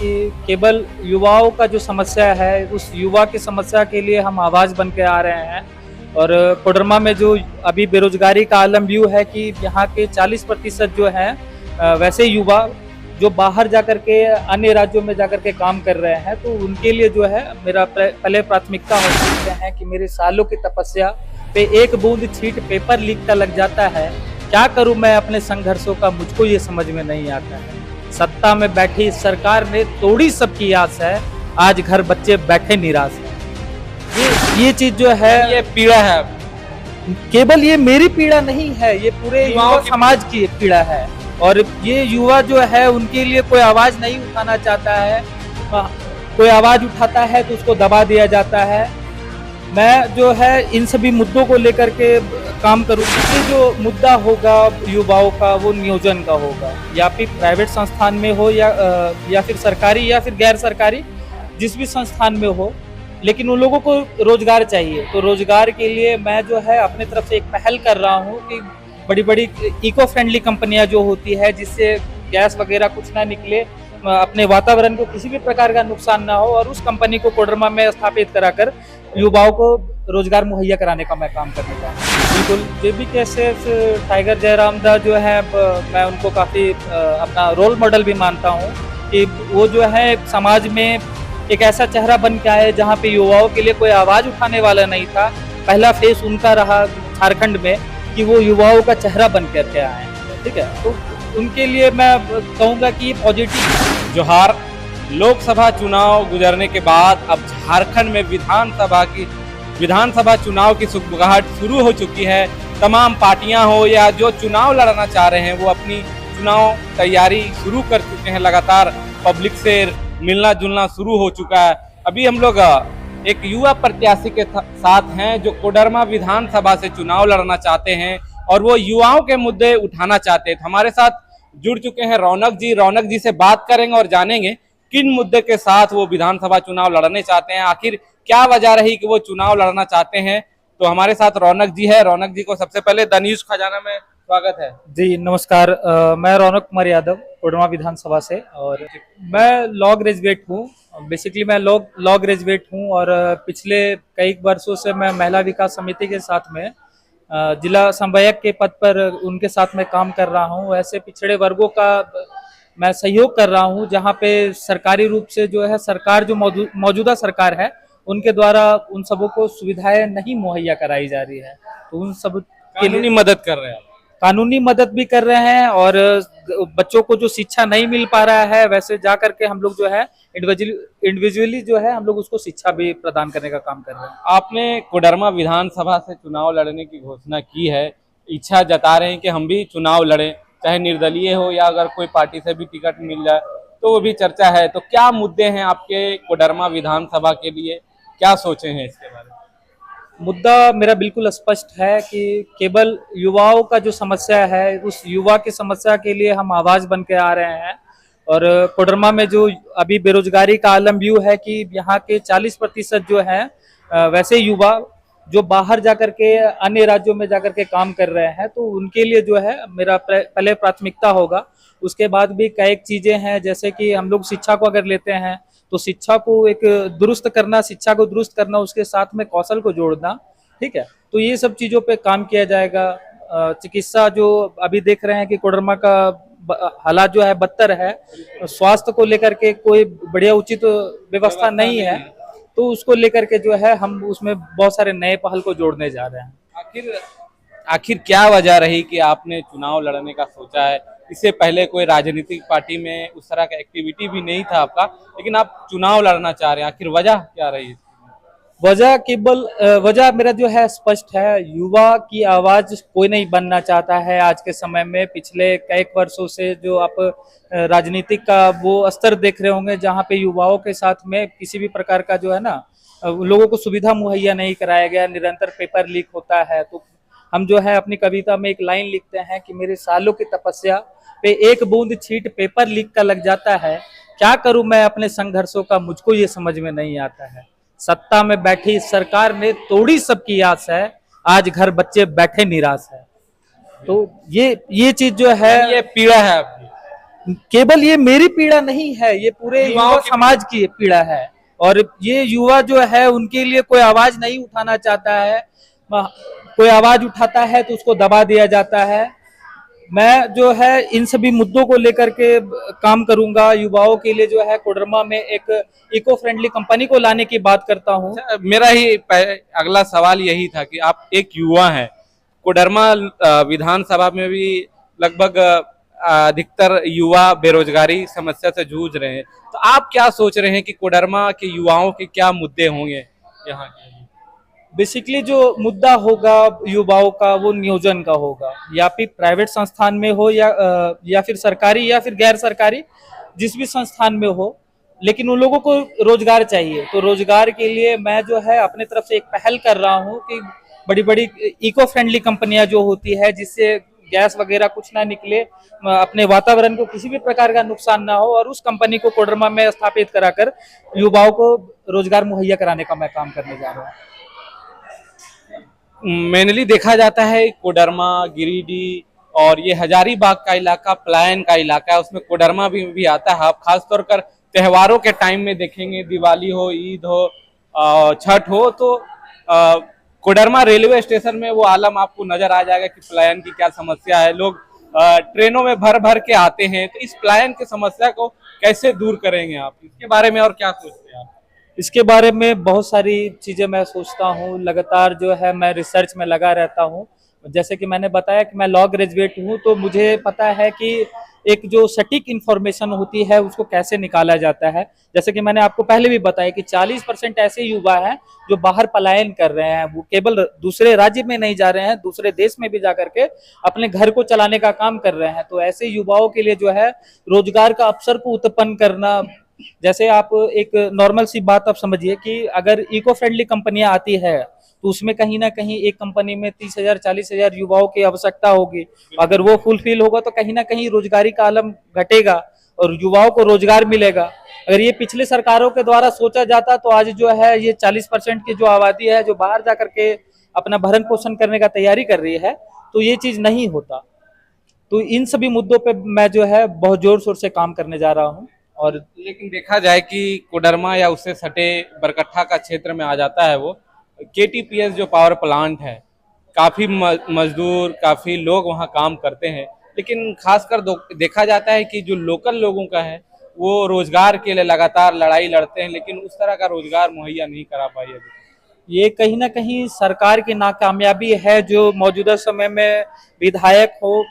कि केवल युवाओं का जो समस्या है, उस युवा की समस्या के लिए हम आवाज़ बन के आ रहे हैं। और कोडरमा में जो अभी बेरोजगारी का आलम व्यू है कि यहाँ के 40% जो हैं वैसे युवा जो बाहर जाकर के अन्य राज्यों में जाकर के काम कर रहे हैं, तो उनके लिए जो है मेरा पहले प्राथमिकता होती है कि मेरे सालों की तपस्या पे एक बूंद छींट पेपर लीक का लग जाता है। क्या करूं मैं अपने संघर्षों का, मुझको ये समझ में नहीं आता है। सत्ता में बैठी सरकार ने तोड़ी सबकी आस है, आज घर बच्चे बैठे निराश है। ये चीज जो है, ये पीड़ा है। केवल ये मेरी पीड़ा नहीं है, ये पूरे युवा समाज की पीड़ा है। और ये युवा जो है उनके लिए कोई आवाज नहीं उठाना चाहता है। कोई आवाज उठाता है तो उसको दबा दिया जाता है। मैं जो है इन सभी मुद्दों को लेकर के काम करूँगा। ये जो मुद्दा होगा युवाओं का, वो नियोजन का होगा, या फिर प्राइवेट संस्थान में हो या फिर सरकारी या फिर गैर सरकारी, जिस भी संस्थान में हो, लेकिन उन लोगों को रोजगार चाहिए। तो रोजगार के लिए मैं जो है अपने तरफ से एक पहल कर रहा हूँ कि बड़ी बड़ी इको फ्रेंडली कंपनियां जो होती है, जिससे गैस वगैरह कुछ ना निकले, अपने वातावरण को किसी भी प्रकार का नुकसान ना हो, और उस कंपनी को कोडरमा में स्थापित कराकर युवाओं को रोजगार मुहैया कराने का मैं काम करने का। बिल्कुल JBKSF टाइगर जयराम दा जो है, मैं उनको काफ़ी अपना रोल मॉडल भी मानता हूँ कि वो जो है समाज में एक ऐसा चेहरा बन के आए जहाँ पे युवाओं के लिए कोई आवाज़ उठाने वाला नहीं था। पहला फेस उनका रहा झारखंड में कि वो युवाओं का चेहरा बन करके आए, ठीक है। तो उनके लिए मैं कहूँगा कि पॉजिटिव। जोहार। लोकसभा चुनाव गुजरने के बाद अब झारखंड में विधानसभा चुनाव की सुगबुगाहट शुरू हो चुकी है। तमाम पार्टियां हो या जो चुनाव लड़ना चाह रहे हैं, वो अपनी चुनाव तैयारी शुरू कर चुके हैं। लगातार पब्लिक से मिलना जुलना शुरू हो चुका है। अभी हम लोग एक युवा प्रत्याशी के साथ हैं जो कोडरमा विधानसभा से चुनाव लड़ना चाहते हैं और वो युवाओं के मुद्दे उठाना चाहते हैं। तो हमारे साथ जुड़ चुके हैं रौनक जी। रौनक जी से बात करेंगे और जानेंगे किन मुद्दे के साथ वो विधानसभा चुनाव लड़ने चाहते हैं, आखिर क्या वजह रही कि वो चुनाव लड़ना चाहते हैं। तो हमारे साथ रौनक जी है। रौनक जी को सबसे पहले द न्यूज खजाना में स्वागत है। जी नमस्कार। मैं रौनक कुमार यादव, कोडरमा विधानसभा से, और मैं लॉ ग्रेजुएट हूँ। बेसिकली मैं लॉ ग्रेजुएट हूँ और पिछले कई वर्षों से मैं महिला विकास समिति के साथ में जिला समन्वयक के पद पर उनके साथ में काम कर रहा हूँ। ऐसे पिछड़े वर्गों का मैं सहयोग कर रहा हूँ, जहाँ पे सरकारी रूप से जो है सरकार जो मौजूदा सरकार है, उनके द्वारा उन सबों को सुविधाएं नहीं मुहैया कराई जा रही है। तो उन सब के लिए मदद कर रहे हैं, कानूनी मदद भी कर रहे हैं, और बच्चों को जो शिक्षा नहीं मिल पा रहा है, वैसे जा करके हम लोग जो है इंडिविजुअली जो है हम लोग उसको शिक्षा भी प्रदान करने का काम कर रहे हैं। आपने कोडरमा विधानसभा से चुनाव लड़ने की घोषणा की है, इच्छा जता रहे हैं कि हम भी चुनाव लड़ें, चाहे निर्दलीय हो या अगर कोई पार्टी से भी टिकट मिल जाए तो वो भी चर्चा है। तो क्या मुद्दे हैं आपके कोडरमा विधानसभा के लिए, क्या सोचे हैं इसके बारे में? मुद्दा मेरा बिल्कुल स्पष्ट है कि केवल युवाओं का जो समस्या है, उस युवा की समस्या के लिए हम आवाज बन के आ रहे हैं। और कोडरमा में जो अभी बेरोजगारी का आलम व्यू है कि यहाँ के 40% जो हैं वैसे युवा जो बाहर जाकर के अन्य राज्यों में जाकर के काम कर रहे हैं, तो उनके लिए जो है मेरा पहले प्राथमिकता होगा। उसके बाद भी कई चीजें हैं, जैसे कि हम लोग शिक्षा को अगर लेते हैं तो शिक्षा को एक दुरुस्त करना, शिक्षा को दुरुस्त करना, उसके साथ में कौशल को जोड़ना, ठीक है। तो ये सब चीजों पे काम किया जाएगा। चिकित्सा जो अभी देख रहे हैं कि कोडरमा का हालात जो है बदतर है, स्वास्थ्य को लेकर के कोई बढ़िया उचित व्यवस्था नहीं है, तो उसको लेकर के जो है हम उसमें बहुत सारे नए पहल को जोड़ने जा रहे हैं। आखिर क्या वजह रही कि आपने चुनाव लड़ने का सोचा है? इससे पहले कोई राजनीतिक पार्टी में उस तरह का एक्टिविटी भी नहीं था आपका, लेकिन आप चुनाव लड़ना चाह रहे हैं, आखिर वजह क्या रही? वजह मेरा जो है स्पष्ट है। युवा की आवाज कोई नहीं बनना चाहता है आज के समय में। पिछले कई वर्षों से जो आप राजनीतिक का वो स्तर देख रहे होंगे, जहाँ पे युवाओं के साथ में किसी भी प्रकार का जो है ना, लोगों को सुविधा मुहैया नहीं कराया गया, निरंतर पेपर लीक होता है। तो हम जो है अपनी कविता में एक लाइन लिखते हैं कि मेरे सालों की तपस्या पे एक बूंद छींट पेपर लीक का लग जाता है। क्या करूं मैं अपने संघर्षों का, मुझको ये समझ में नहीं आता है। सत्ता में बैठी सरकार ने तोड़ी सबकी आस है, आज घर बच्चे बैठे निराश है। तो ये चीज जो है, ये पीड़ा है आपकी। केवल ये मेरी पीड़ा नहीं है, ये पूरे युवा समाज की पीड़ा है। और ये युवा जो है उनके लिए कोई आवाज नहीं उठाना चाहता है, कोई आवाज उठाता है तो उसको दबा दिया जाता है। मैं जो है इन सभी मुद्दों को लेकर के काम करूंगा। युवाओं के लिए जो है कोडरमा में एक इको फ्रेंडली कंपनी को लाने की बात करता हूं। मेरा ही अगला सवाल यही था कि आप एक युवा हैं, कोडरमा विधानसभा में भी लगभग अधिकतर युवा बेरोजगारी समस्या से जूझ रहे हैं, तो आप क्या सोच रहे हैं कि कोडरमा के युवाओं के क्या मुद्दे होंगे यहाँ के? बेसिकली जो मुद्दा होगा युवाओं का वो नियोजन का होगा, या फिर प्राइवेट संस्थान में हो या फिर सरकारी या फिर गैर सरकारी, जिस भी संस्थान में हो, लेकिन उन लोगों को रोजगार चाहिए। तो रोजगार के लिए मैं जो है अपने तरफ से एक पहल कर रहा हूँ कि बड़ी बड़ी इको फ्रेंडली कंपनियां जो होती है, जिससे गैस वगैरह कुछ ना निकले, अपने वातावरण को किसी भी प्रकार का नुकसान ना हो, और उस कंपनी को कोडरमा में स्थापित कराकर युवाओं को रोजगार मुहैया कराने का मैं काम करने जा रहा हूँ। मेनली देखा जाता है कोडरमा, गिरिडीह और ये हजारीबाग का इलाका, पलायन का इलाका है, उसमें कोडरमा भी आता है। आप खासतौर पर त्योहारों के टाइम में देखेंगे, दिवाली हो, ईद हो, छठ हो, तो कोडरमा रेलवे स्टेशन में वो आलम आपको नजर आ जाएगा कि पलायन की क्या समस्या है। लोग ट्रेनों में भर भर के आते हैं, तो इस पलायन की समस्या को कैसे दूर करेंगे आप? इसके बारे में और क्या सोचते हैं आप? इसके बारे में बहुत सारी चीजें मैं सोचता हूँ, लगातार जो है मैं रिसर्च में लगा रहता हूँ। जैसे कि मैंने बताया कि मैं लॉ ग्रेजुएट हूँ, तो मुझे पता है कि एक जो सटीक इंफॉर्मेशन होती है उसको कैसे निकाला जाता है। जैसे कि मैंने आपको पहले भी बताया कि 40% ऐसे युवा हैं जो बाहर पलायन कर रहे हैं, वो केवल दूसरे राज्य में नहीं जा रहे हैं, दूसरे देश में भी जा करके अपने घर को चलाने का काम कर रहे हैं। तो ऐसे युवाओं के लिए जो है रोजगार का अवसर को उत्पन्न करना, जैसे आप एक नॉर्मल सी बात आप समझिए कि अगर इको फ्रेंडली कंपनियां आती है तो उसमें कहीं ना कहीं एक कंपनी में 30,000 40,000 युवाओं की आवश्यकता होगी। अगर वो फुलफिल होगा तो कहीं ना कहीं रोजगारी का आलम घटेगा और युवाओं को रोजगार मिलेगा। अगर ये पिछले सरकारों के द्वारा सोचा जाता तो आज जो है ये 40% की जो आबादी है जो बाहर जाकर के अपना भरण पोषण करने का तैयारी कर रही है, तो ये चीज नहीं होता। तो इन सभी मुद्दों पे मैं जो है बहुत जोर शोर से काम करने जा रहा हूँ। और लेकिन देखा जाए कि कोडरमा या उससे सटे बरकट्ठा का क्षेत्र में आ जाता है, वो केटीपीएस जो पावर प्लांट है, काफी मजदूर, काफी लोग वहाँ काम करते हैं, लेकिन खासकर देखा जाता है कि जो लोकल लोगों का है वो रोजगार के लिए लगातार लड़ाई लड़ते हैं, लेकिन उस तरह का रोजगार मुहैया नहीं करा पाई अभी। ये कहीं ना कहीं सरकार की नाकामयाबी है। जो मौजूदा समय में विधायक हो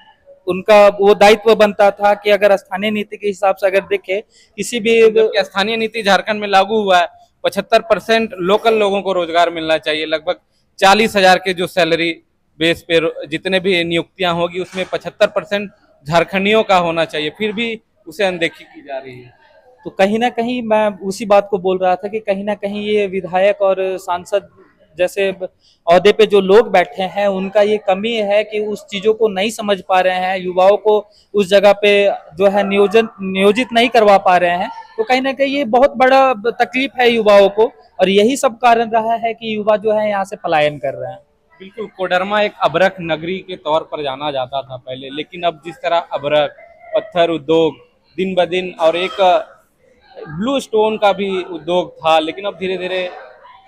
उनका वो दायित्व बनता था कि अगर स्थानीय नीति के हिसाब से अगर देखे किसी भी स्थानीय नीति झारखंड में लागू हुआ है, 75% लोकल लोगों को रोजगार मिलना चाहिए। लगभग 40,000 के जो सैलरी बेस पे जितने भी नियुक्तियां होगी उसमें 75% झारखंडियों का होना चाहिए, फिर भी उसे अनदेखी की जा रही है। तो कहीं ना कहीं मैं उसी बात को बोल रहा था कि कहीं ना कहीं ये विधायक और सांसद जैसे ओहदे पे जो लोग बैठे हैं उनका ये कमी है कि उस चीजों को नहीं समझ पा रहे हैं, युवाओं को उस जगह पे जो है नियोजित नहीं करवा पा रहे हैं। तो कहीं ना कहीं ये बहुत बड़ा तकलीफ है युवाओं को, और यही सब कारण रहा है कि युवा जो है यहाँ से पलायन कर रहे हैं। बिल्कुल, कोडरमा एक अभ्रक नगरी के तौर पर जाना जाता था पहले, लेकिन अब जिस तरह अभ्रक, पत्थर उद्योग दिन ब दिन, और एक ब्लू स्टोन का भी उद्योग था, लेकिन अब धीरे धीरे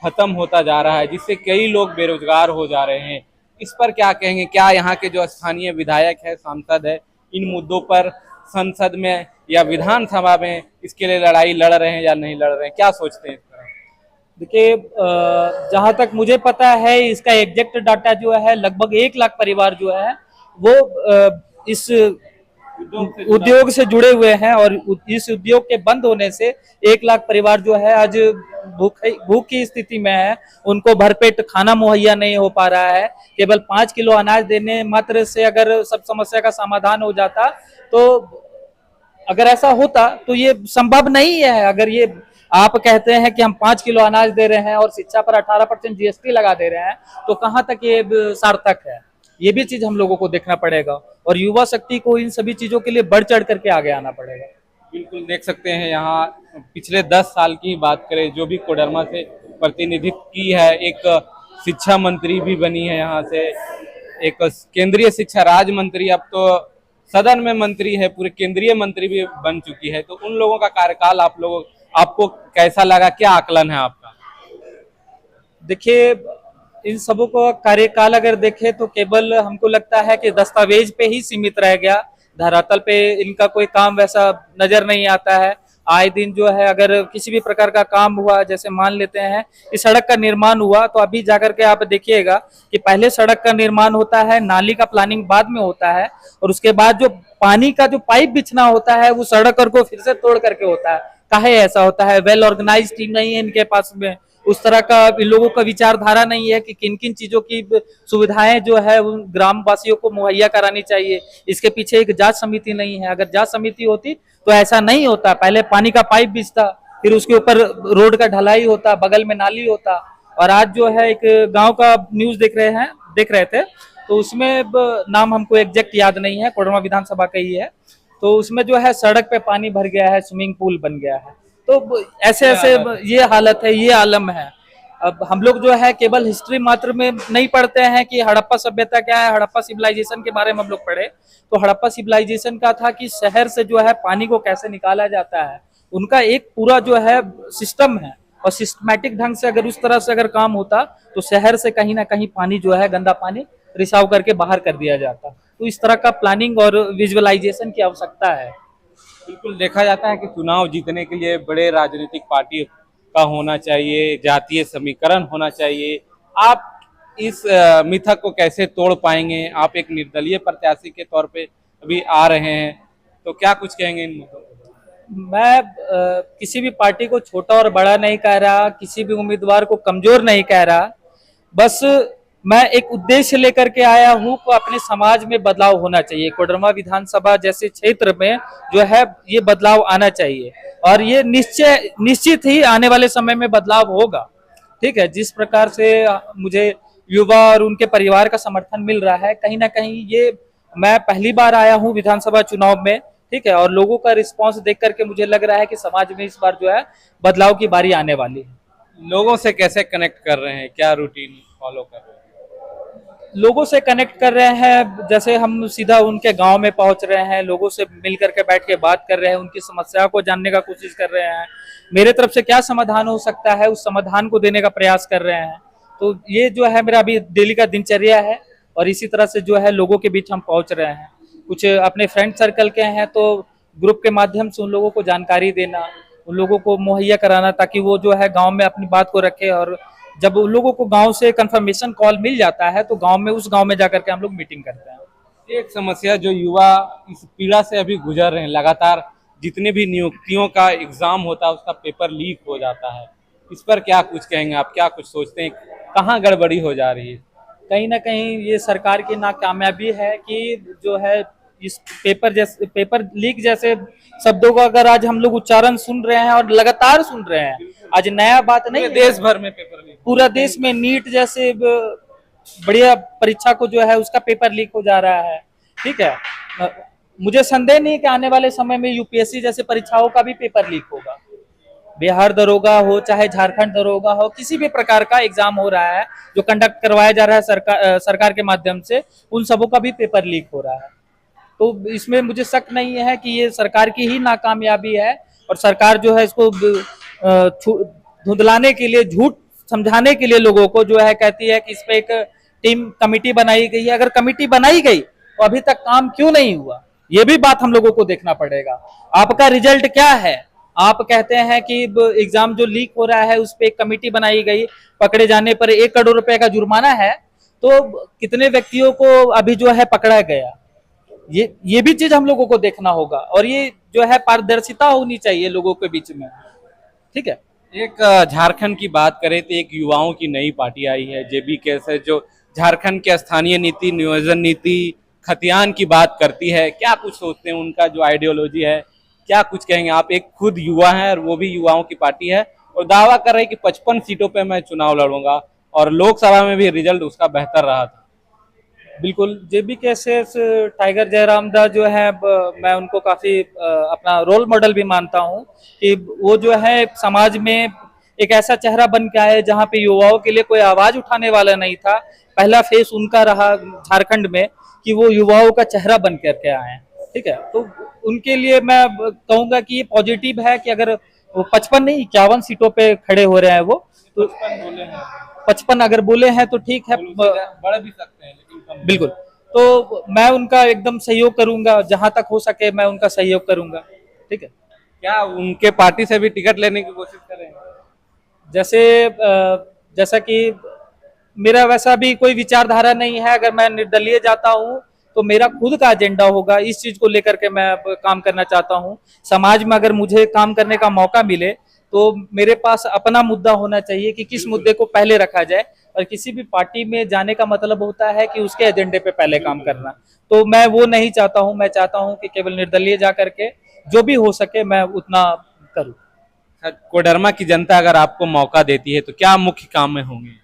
खत्म होता जा रहा है, जिससे कई लोग बेरोजगार हो जा रहे हैं। इस पर क्या कहेंगे? क्या यहाँ के जो स्थानीय विधायक है, सांसद है, इन मुद्दों पर संसद में या विधानसभा में इसके लिए लड़ाई लड़ रहे हैं या नहीं लड़ रहे हैं? क्या सोचते हैं इस पर? देखिए, जहां तक मुझे पता है इसका एग्जैक्ट डाटा जो है लगभग 1 लाख परिवार जो है वो इस उद्योग से जुड़े हुए हैं, और इस उद्योग के बंद होने से 1 लाख परिवार जो है आज भूख की स्थिति में है। उनको भरपेट खाना मुहैया नहीं हो पा रहा है। केवल 5 किलो अनाज देने मात्र से अगर सब समस्या का समाधान हो जाता, तो अगर ऐसा होता तो ये संभव नहीं है। अगर ये आप कहते हैं कि हम 5 किलो अनाज दे रहे हैं और शिक्षा पर 18% जीएसटी लगा दे रहे हैं, तो कहाँ तक ये सार्थक है? ये भी चीज हम लोगों को देखना पड़ेगा, और युवा शक्ति को इन सभी चीजों के लिए बढ़ चढ़ करके आगे आना पड़ेगा। बिल्कुल, देख सकते हैं यहाँ पिछले 10 साल की बात करें, जो भी कोडरमा से प्रतिनिधित्व की है, एक शिक्षा मंत्री भी बनी है यहाँ से, एक केंद्रीय शिक्षा राज्य मंत्री, अब तो सदन में मंत्री है, पूरे केंद्रीय मंत्री भी बन चुकी है, तो उन लोगों का कार्यकाल आपको कैसा लगा, क्या आकलन है आपका? देखिए, इन सबों को कार्यकाल अगर देखें तो केवल हमको लगता है कि दस्तावेज पे ही सीमित रह गया। धरातल पे इनका कोई काम वैसा नजर नहीं आता है। आए दिन जो है अगर किसी भी प्रकार का काम हुआ, जैसे मान लेते हैं इस सड़क का निर्माण हुआ, तो अभी जाकर के आप देखिएगा कि पहले सड़क का निर्माण होता है, नाली का प्लानिंग बाद में होता है, और उसके बाद जो पानी का जो पाइप बिछना होता है वो सड़क को फिर से तोड़ करके होता है। काहे ऐसा होता है? वेल ऑर्गेनाइज टीम नहीं है इनके पास में, उस तरह का इन लोगों का विचारधारा नहीं है कि किन किन चीजों की सुविधाएं जो है उन ग्राम वासियों को मुहैया करानी चाहिए। इसके पीछे एक जांच समिति नहीं है। अगर जांच समिति होती तो ऐसा नहीं होता। पहले पानी का पाइप बिछता, फिर उसके ऊपर रोड का ढलाई होता, बगल में नाली होता। और आज जो है एक गांव का न्यूज देख रहे थे, तो उसमें नाम हमको एग्जैक्ट याद नहीं है, कोडरमा विधानसभा का ही है, तो उसमें जो है सड़क पे पानी भर गया है, स्विमिंग पूल बन गया है। तो ऐसे ऐसे ये हालत है, ये आलम है। अब हम लोग जो है केवल हिस्ट्री मात्र में नहीं पढ़ते हैं कि हड़प्पा सभ्यता क्या है, हड़प्पा सिविलाइजेशन के बारे में हम लोग पढ़े, तो हड़प्पा सिविलाइजेशन का था कि शहर से जो है पानी को कैसे निकाला जाता है। उनका एक पूरा जो है सिस्टम है, और सिस्टमैटिक ढंग से अगर उस तरह से अगर काम होता तो शहर से कहीं ना कहीं पानी जो है, गंदा पानी रिसाव करके बाहर कर दिया जाता। तो इस तरह का प्लानिंग और विजुअलाइजेशन की आवश्यकता है। बिल्कुल, देखा जाता है कि चुनाव जीतने के लिए बड़े राजनीतिक पार्टी का होना चाहिए, जातीय समीकरण होना चाहिए। आप इस मिथक को कैसे तोड़ पाएंगे? आप एक निर्दलीय प्रत्याशी के तौर पे अभी आ रहे हैं, तो क्या कुछ कहेंगे इन मुद्दों पर? मैं किसी भी पार्टी को छोटा और बड़ा नहीं कह रहा, किसी भी उम्मीदवार को कमजोर नहीं कह रहा। बस मैं एक उद्देश्य लेकर के आया हूँ कि अपने समाज में बदलाव होना चाहिए। कोडरमा विधानसभा जैसे क्षेत्र में जो है ये बदलाव आना चाहिए, और ये निश्चित ही आने वाले समय में बदलाव होगा। ठीक है, जिस प्रकार से मुझे युवा और उनके परिवार का समर्थन मिल रहा है, कहीं ना कहीं ये मैं पहली बार आया हूँ विधानसभा चुनाव में, ठीक है, और लोगों का रिस्पांस देख करके मुझे लग रहा है कि समाज में इस बार जो है बदलाव की बारी आने वाली है। लोगों से कैसे कनेक्ट कर रहे हैं, क्या रूटीन फॉलो कर रहे हैं? लोगों से कनेक्ट कर रहे हैं, जैसे हम सीधा उनके गांव में पहुंच रहे हैं, लोगों से मिल करके बैठ के बात कर रहे हैं, उनकी समस्या को जानने का कोशिश कर रहे हैं, मेरे तरफ से क्या समाधान हो सकता है उस समाधान को देने का प्रयास कर रहे हैं। तो ये जो है मेरा अभी डेली का दिनचर्या है, और इसी तरह से जो है लोगों के बीच हम पहुंच रहे हैं। कुछ अपने फ्रेंड सर्कल के हैं तो ग्रुप के माध्यम से उन लोगों को जानकारी देना, उन लोगों को मुहैया कराना, ताकि वो जो है गाँव में अपनी बात को रखे। और जब उन लोगों को गांव से कंफर्मेशन कॉल मिल जाता है तो उस गांव में जाकर के हम लोग मीटिंग करते हैं। एक समस्या जो युवा इस पीड़ा से अभी गुजर रहे हैं, लगातार जितने भी नियुक्तियों का एग्जाम होता है उसका पेपर लीक हो जाता है, इस पर क्या कुछ कहेंगे आप? क्या कुछ सोचते हैं, कहाँ गड़बड़ी हो जा रही है? कहीं ना कहीं ये सरकार की नाकामयाबी है कि जो है इस पेपर लीक जैसे शब्दों का अगर आज हम लोग उच्चारण सुन रहे हैं और लगातार सुन रहे हैं, आज नया बात नहीं, देश भर में पेपर लीक, पूरा देश में नीट जैसे बढ़िया परीक्षा को जो है उसका पेपर लीक हो जा रहा है। ठीक है, मुझे संदेह नहीं कि आने वाले समय में यूपीएससी जैसे परीक्षाओं का भी पेपर लीक होगा। बिहार दरोगा हो चाहे झारखंड दरोगा हो, किसी भी प्रकार का एग्जाम हो रहा है जो कंडक्ट करवाया जा रहा है सरकार के माध्यम से, उन सबों का भी पेपर लीक हो रहा है। तो इसमें मुझे शक नहीं है कि ये सरकार की ही नाकामयाबी है, और सरकार जो है इसको धुंधलाने के लिए, झूठ समझाने के लिए लोगों को जो है कहती है कि इस पे एक टीम कमेटी बनाई गई है। अगर कमेटी बनाई गई तो अभी तक काम क्यों नहीं हुआ, ये भी बात हम लोगों को देखना पड़ेगा। आपका रिजल्ट क्या है? आप कहते हैं कि एग्जाम जो लीक हो रहा है उस पे एक कमेटी बनाई गई, पकड़े जाने पर 1 करोड़ रुपए का जुर्माना है, तो कितने व्यक्तियों को अभी जो है पकड़ा गया, ये भी चीज हम लोगों को देखना होगा। और ये जो है पारदर्शिता होनी चाहिए लोगों के बीच में। ठीक है, एक झारखंड की बात करें तो एक युवाओं की नई पार्टी आई है जेबीके से, जो झारखंड के स्थानीय नीति, नियोजन नीति, खतियान की बात करती है। क्या कुछ सोचते हैं, उनका जो आइडियोलॉजी है, क्या कुछ कहेंगे आप? एक खुद युवा है और वो भी युवाओं की पार्टी है, और दावा कर रहे हैं कि 55 सीटों पे मैं चुनाव लड़ूंगा, और लोकसभा में भी रिजल्ट उसका बेहतर रहा था। बिल्कुल, जेबीके से टाइगर जयरामदा जो है मैं उनको काफी अपना रोल मॉडल भी मानता हूं कि वो जो है समाज में एक ऐसा चेहरा बन के आए जहां पे युवाओं के लिए कोई आवाज उठाने वाला नहीं था। पहला फेस उनका रहा झारखंड में कि वो युवाओं का चेहरा बन करके आए। ठीक है। तो उनके लिए मैं कहूंगा कि ये पॉजिटिव है कि अगर वो 55 नहीं 51 सीटों पे खड़े हो रहे हैं वो, तो 55 अगर बोले हैं तो ठीक है, बढ़ भी सकते हैं लेकिन कम। बिल्कुल। तो मैं उनका एकदम सहयोग करूंगा, जहां तक हो सके मैं उनका सहयोग करूंगा। ठीक है। क्या उनके पार्टी से भी टिकट लेने की कोशिश कर रहे हैं? जैसे जैसा कि मेरा वैसा भी कोई विचारधारा नहीं है। अगर मैं निर्दलीय जाता हूं तो मेरा खुद का एजेंडा होगा, इस चीज को लेकर के मैं काम करना चाहता हूं। समाज में अगर मुझे काम करने का मौका मिले तो मेरे पास अपना मुद्दा होना चाहिए कि किस मुद्दे को पहले रखा जाए, और किसी भी पार्टी में जाने का मतलब होता है कि उसके एजेंडे पे पहले काम करना। तो मैं वो नहीं चाहता हूं। मैं चाहता हूं कि केवल निर्दलीय जा करके जो भी हो सके मैं उतना करूं। कोडरमा की जनता अगर आपको मौका देती है तो क्या मुख्य काम में होंगे?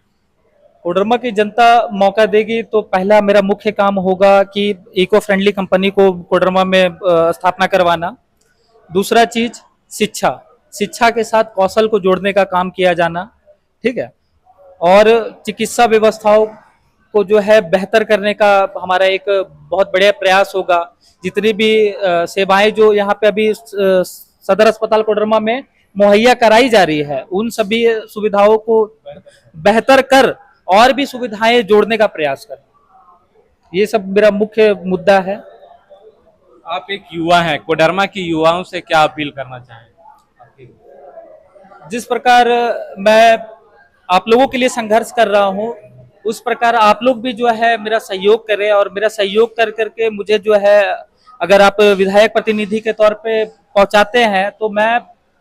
कोडरमा की जनता मौका देगी तो पहला मेरा मुख्य काम होगा कि इको फ्रेंडली कंपनी को कोडरमा में स्थापना करवाना। दूसरा चीज शिक्षा, शिक्षा के साथ कौशल को जोड़ने का काम किया जाना। ठीक है। और चिकित्सा व्यवस्थाओं को जो है बेहतर करने का हमारा एक बहुत बड़ा प्रयास होगा। जितनी भी सेवाएं जो यहाँ पे अभी सदर अस्पताल कोडरमा में मुहैया कराई जा रही है, उन सभी सुविधाओं को बेहतर कर और भी सुविधाएं जोड़ने का प्रयास कर, ये सब मेरा मुख्य मुद्दा है। आप एक युवा हैं, कोडरमा की युवाओं से क्या अपील करना चाहेंगे? जिस प्रकार मैं आप लोगों के लिए संघर्ष कर रहा हूं, उस प्रकार आप लोग भी जो है मेरा सहयोग करें, और मेरा सहयोग कर करके मुझे जो है अगर आप विधायक प्रतिनिधि के तौर पे पहुंचाते हैं तो मैं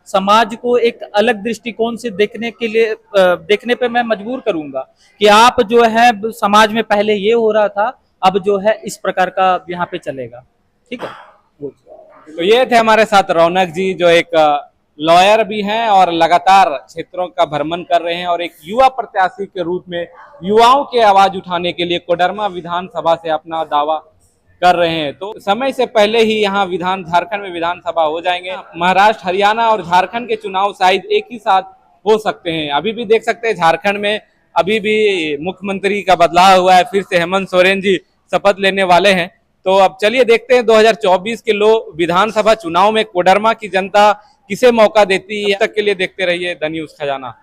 समाज को एक अलग दृष्टिकोण से देखने के लिए देखने पे मैं मजबूर करूंगा कि आप जो है समाज में पहले ये हो रहा था, अब जो है इस प्रकार का यहाँ पे चलेगा। ठीक है। तो ये थे हमारे साथ रौनक जी, जो एक लॉयर भी हैं और लगातार क्षेत्रों का भ्रमण कर रहे हैं, और एक युवा प्रत्याशी के रूप में युवाओं की आवाज उठाने के लिए कोडरमा विधानसभा से अपना दावा कर रहे हैं। तो समय से पहले ही यहाँ झारखंड में विधानसभा हो जाएंगे। महाराष्ट्र, हरियाणा और झारखंड के चुनाव शायद एक ही साथ हो सकते हैं। अभी भी देख सकते हैं झारखंड में अभी भी मुख्यमंत्री का बदलाव हुआ है, फिर से हेमंत सोरेन जी शपथ लेने वाले हैं। तो अब चलिए देखते हैं 2024 के विधानसभा चुनाव में कोडरमा की जनता किसे मौका देती है। तब तक के लिए देखते रहिए द न्यूज़ खजाना।